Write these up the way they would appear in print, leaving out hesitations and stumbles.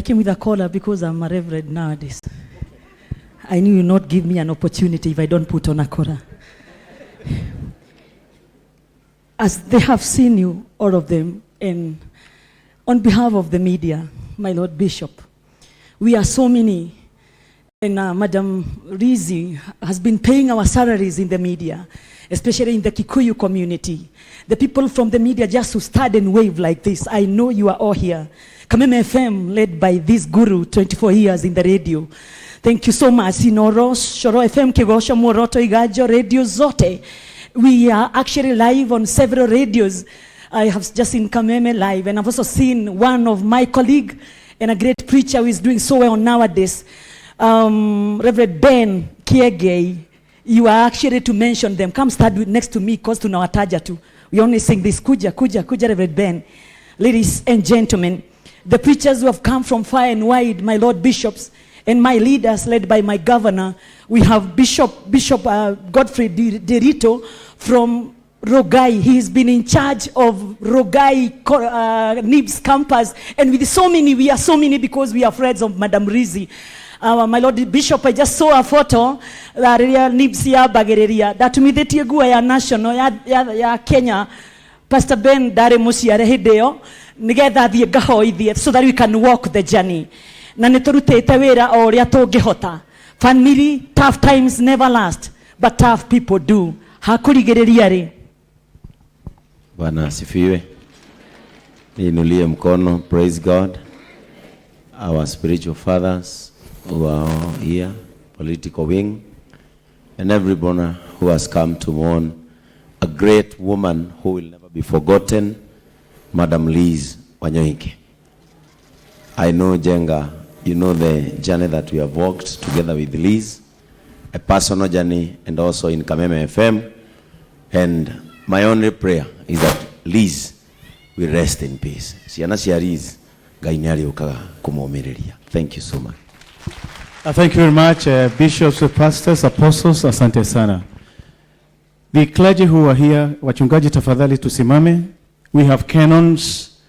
I came with a collar because I'm a reverend nowadays. I knew you would not give me an opportunity if I don't put on a collar. As they have seen you, all of them, and on behalf of the media, my Lord Bishop, we are so many, and Madam Lizzie has been paying our salaries in the media, especially in the Kikuyu community. The people from the media just to stand and wave like this. I know you are all here. Kameme FM, led by this guru, 24 years in the radio. Thank you so much. Inoro, Shoro FM, Kegosho, Moroto, Igajo, Radio Zote. We are actually live on several radios. I have just seen Kameme live, and I've also seen one of my colleagues and a great preacher who is doing so well nowadays, Reverend Ben Kiengei. You are actually to mention them. Come stand next to me because tunawataja tu. We only sing this, kuja, Reverend Ben. Ladies and gentlemen, the preachers who have come from far and wide, my Lord Bishops, and my leaders led by my governor. We have Bishop Godfrey Derito from Rogai. He's been in charge of Rogai NIBS campus. And with so many, we are so many because we are friends of Madam Lizzie. My Lord Bishop, I just saw a photo that NIBS ya Bagereria. That tumithetie guo ya national ya Kenya. Pastor Ben Dare Musiare Hideo. Nigetha thie gahoithie so that we can walk the journey. Na niturutete wira o ria tungihota. Family, tough times never last, but tough people do. Hakurigereria ri. Bwana asifiwe. Niinulie mkono. Praise God. Our spiritual fathers who are here, political wing, and everyone who has come to mourn a great woman who will never be forgotten, Madam Lizzie Wanyoike. I know, Jenga, you know the journey that we have walked together with Liz, a personal journey, and also in Kameme FM. And my only prayer is that Liz will rest in peace. Thank you so much. Thank you very much, bishops, pastors, apostles, asante sana. The clergy who are here, wachungaji tafadhali tusimame. We have canons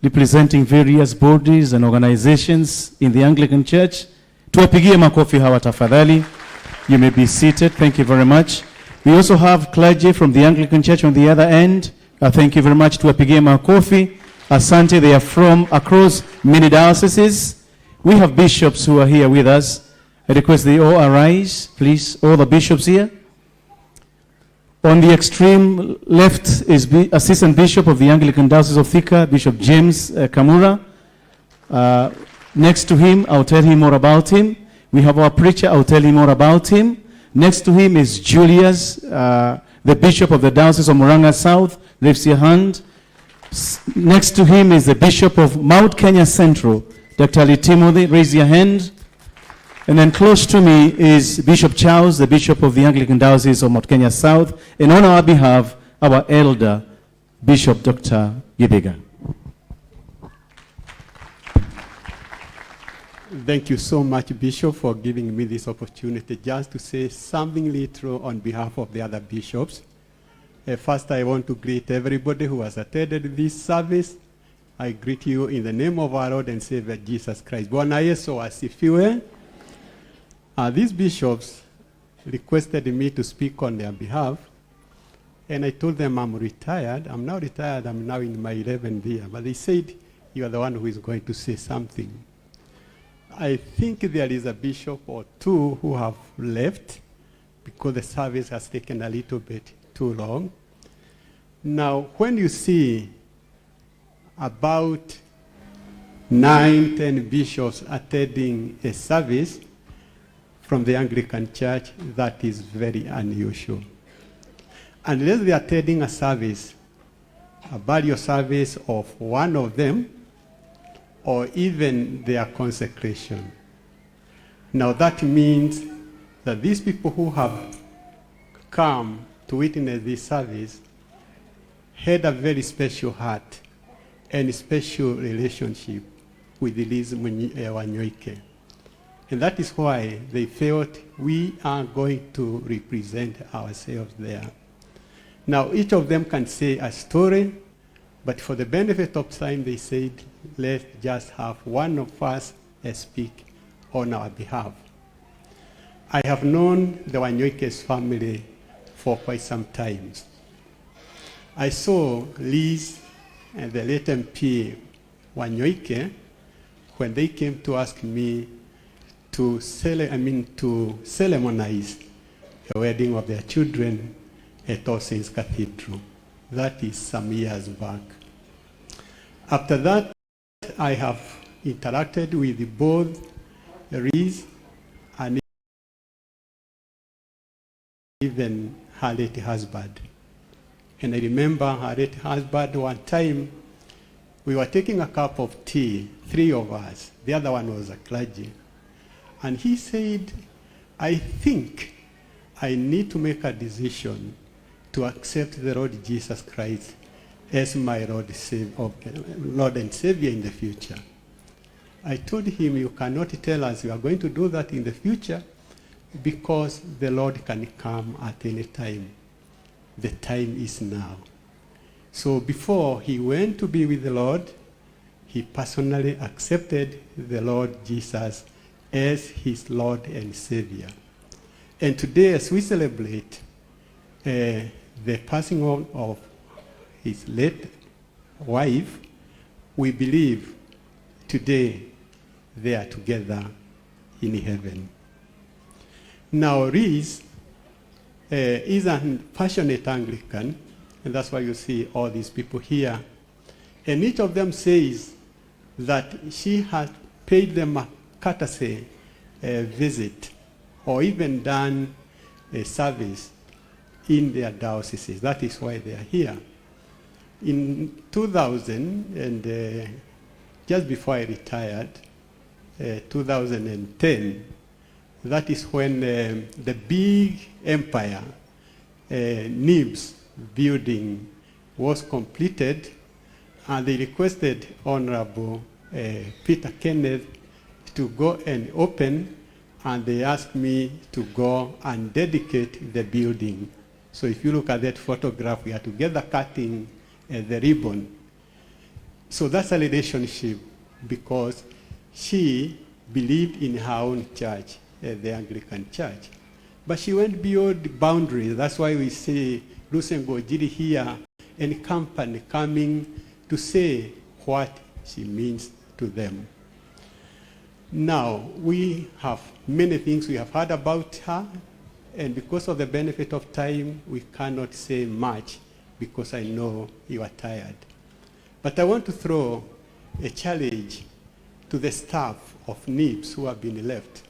representing various bodies and organizations in the Anglican Church. Tuwapigie makofi hawa tafadhali. You may be seated. Thank you very much. We also have clergy from the Anglican Church on the other end. Thank you very much. Tuwapigie makofi. Asante, they are from across many dioceses. We have bishops who are here with us. I request they all arise, please. All the bishops here. On the extreme left is Assistant Bishop of the Anglican Diocese of Thika, Bishop James Kamura. Next to him, I'll tell him more about him. We have our preacher, I'll tell him more about him. Next to him is Julius, the Bishop of the Diocese of Murang'a South. Raise your hand. Next to him is the Bishop of Mount Kenya Central, Dr. Ali Timothy. Raise your hand. And then close to me is Bishop Charles, the Bishop of the Anglican Diocese of Mount Kenya South. And on our behalf, our elder, Bishop Dr. Gutiithia. Thank you so much, Bishop, for giving me this opportunity just to say something little on behalf of the other bishops. First, I want to greet everybody who has attended this service. I greet you in the name of our Lord and Savior, Jesus Christ. Bwana Yesu asifiwe. These bishops requested me to speak on their behalf, and I told them I'm retired. I'm now retired. I'm now in my 11th year. But they said, you are the one who is going to say something. I think there is a bishop or two who have left because the service has taken a little bit too long. Now, when you see about 9-10 bishops attending a service from the Anglican Church, that is very unusual. Unless they are attending a service, a burial service of one of them, or even their consecration. Now that means that these people who have come to witness this service had a very special heart and special relationship with Lizzie Wanyoike. And that is why they felt we are going to represent ourselves there. Now, each of them can say a story But for the benefit of time, they said, let's just have one of us speak on our behalf. I have known the Wanyoike's family for quite some time. I saw Liz and the late MP Wanyoike when they came to ask me to ceremonize the wedding of their children at All Saints Cathedral. That is some years back. After that, I have interacted with both Liz and even her late husband. And I remember her late husband one time, we were taking a cup of tea, 3 of us. The other one was a clergy. And he said, I think I need to make a decision to accept the Lord Jesus Christ as my Lord and Savior in the future. I told him, you cannot tell us you are going to do that in the future because the Lord can come at any time. The time is now. So before he went to be with the Lord, he personally accepted the Lord Jesus as his Lord and Savior. And today, as we celebrate the passing on of his late wife, we believe today they are together in heaven. Now, Reese is a passionate Anglican, and that's why you see all these people here. And each of them says that she has paid them a courtesy visit or even done a service in their dioceses. That is why they are here. In 2000, and just before I retired, 2010, that is when the big empire, NIBS building, was completed, and they requested Honorable Peter Kenneth to go and open, and they asked me to go and dedicate the building. So if you look at that photograph, we are together cutting the ribbon. So that's a relationship because she believed in her own church, the Anglican Church. But she went beyond boundaries. That's why we see Ngunjiri here and company coming to say what she means to them. Now, we have many things we have heard about her, and because of the benefit of time, we cannot say much because I know you are tired. But I want to throw a challenge to the staff of NIBS who have been left.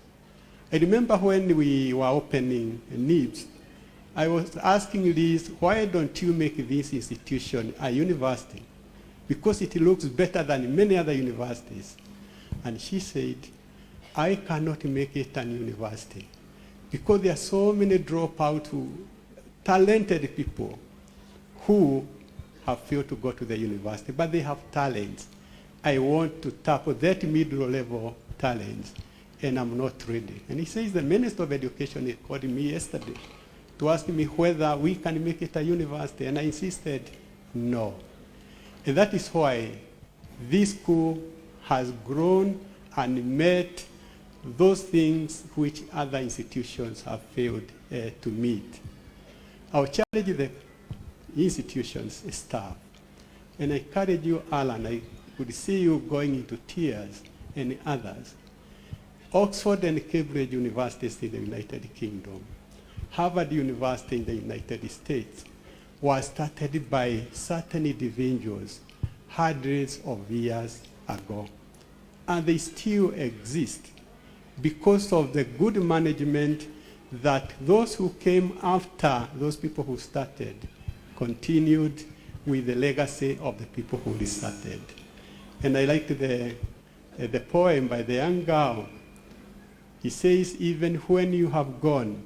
I remember when we were opening NIBS, I was asking Liz, why don't you make this institution a university? Because it looks better than many other universities. And she said, I cannot make it an university because there are so many dropout, talented people who have failed to go to the university, but they have talents. I want to tap that middle level talents, and I'm not ready. And he says the Minister of Education called me yesterday to ask me whether we can make it a university, and I insisted, no. And that is why this school has grown and met those things which other institutions have failed to meet. Our challenge is the institutions, staff. And I encourage you, Alan, I could see you going into tears, and others. Oxford and Cambridge universities in the United Kingdom, Harvard University in the United States, was started by certain individuals hundreds of years ago. And they still exist because of the good management that those who came after those people who started continued with the legacy of the people who restarted. And I liked the poem by the young girl. He says, even when you have gone,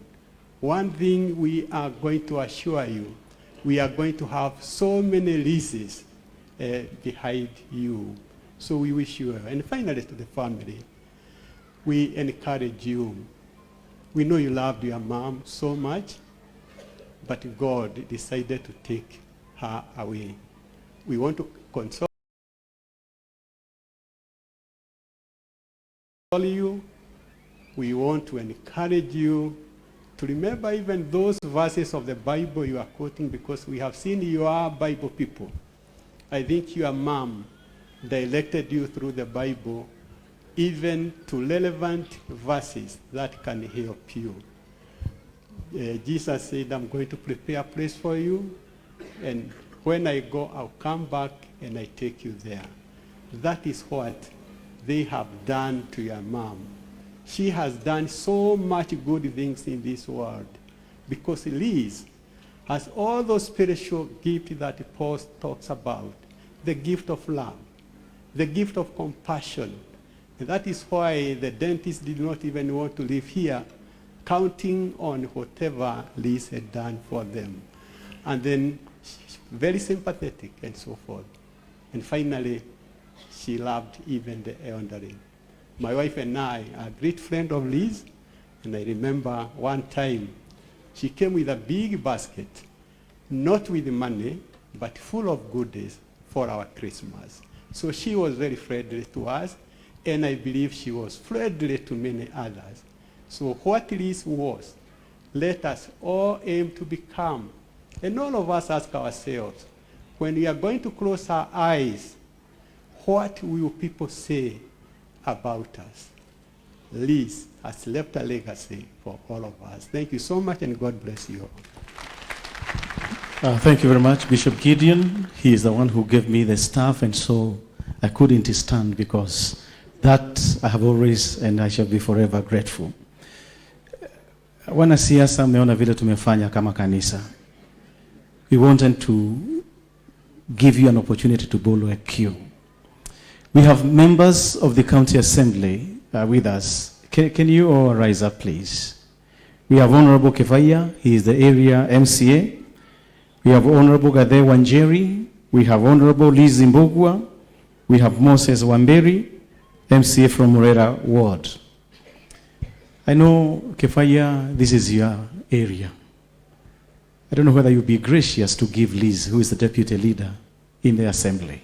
one thing we are going to assure you, we are going to have so many leases behind you. So we wish you well. And finally, to the family, we encourage you. We know you loved your mom so much, but God decided to take her away. we want to console you. We want to encourage you to remember even those verses of the Bible you are quoting, because we have seen you are Bible people. I think your mom directed you through the Bible even to relevant verses that can help you. Jesus said, I'm going to prepare a place for you, and when I go, I'll come back and I take you there. That is what they have done to your mom. She has done so much good things in this world, because Liz has all those spiritual gifts that Paul talks about, the gift of love, the gift of compassion. And that is why the dentist did not even want to live here, counting on whatever Liz had done for them. And then very sympathetic and so forth. And finally, she loved even the elderly. My wife and I are a great friend of Liz, and I remember one time she came with a big basket, not with money, but full of goodies for our Christmas. So she was very friendly to us, and I believe she was friendly to many others. So what Liz was, let us all aim to become. And all of us ask ourselves, when we are going to close our eyes, what will people say about us? Liz has left a legacy for all of us. Thank you so much, and God bless you all. Thank you very much, Bishop Gideon. He is the one who gave me the staff, and so I couldn't stand, because that I have always and I shall be forever grateful. Wanasiasa mmeona vile tumefanya kama kanisa. We wanted to give you an opportunity to borrow a cue. We have members of the county assembly with us. Can you all rise up, please? We have Honorable Kefaya. He is the area MCA. We have Honorable Gade Wanjiri. We have Honorable Lizzie Mbugwa. We have Moses Wamberi, MCA from Murera Ward. I know, Kefaya, this is your area. I don't know whether you'd be gracious to give Liz, who is the deputy leader in the assembly.